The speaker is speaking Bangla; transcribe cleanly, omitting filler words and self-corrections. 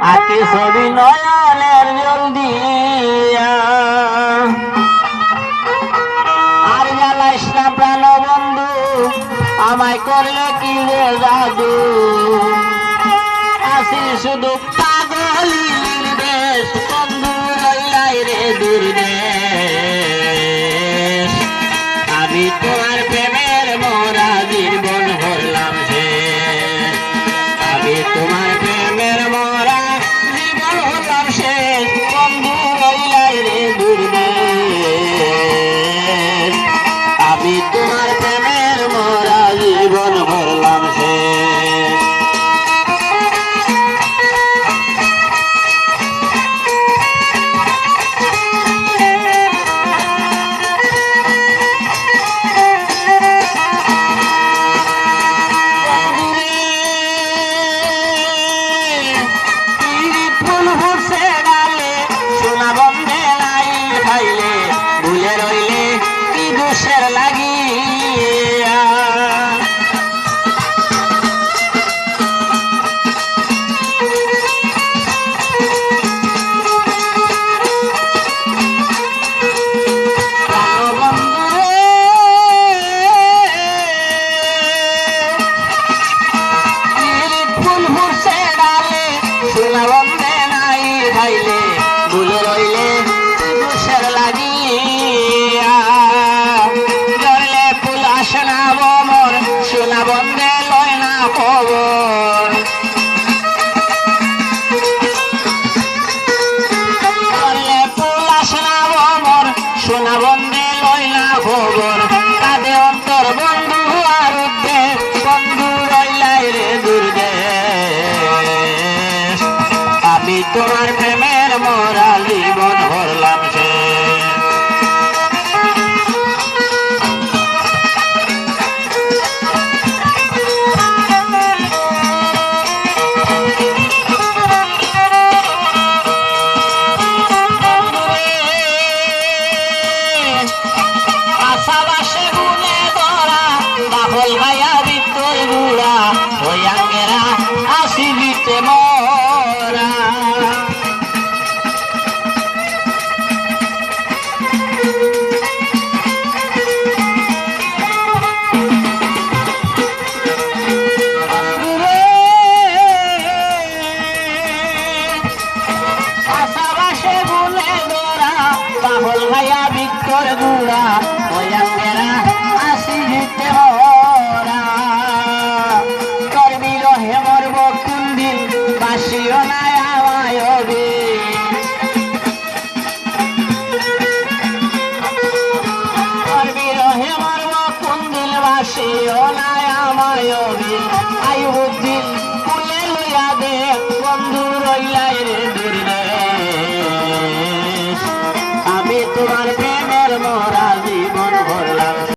আকি ছবি নয়নের জল দিয়া আর জ্বালাইস না প্রাণ বন্ধু আমায় করলে কি রে জাদু আসি শুধু পাগলি নির্দেশ বন্ধু রইলাই রে দুর্দেশ আমি তোমার প্রেমের মোরা জীবন হলাম শেষ আমি তোমার প্রেমের মোরা জীবন হলাম শেষ বন্ধু রইলাই রে দুর্দেশ আমি তোমার প্রেমের মোরা জীবন হলাম শেষ লাগিয়া ফুল ফুটছে ডালে সোনা বন্ধে নাই খাইলে ভুলে রইলে দুষের লাগিয়া সোনা বন্ধে লয় না খবর সোনা বন্ধে লয় না খবর কাঁদে অন্তর বন্ধু আর বন্ধু রইলাই রে দুর্দেশ আমি তোমার প্রেমের মোরা জীবন হলাম শেষ ভাইয়া ভিতর গুড়া ওয়াঙ্গেরা আসি দিতে মরা আশাবাসে গুনে দোরা পাগল ভাইয়া ভিতর গুড়া ওয়াঙ্গেরা আসি দিতে বাসিও নাই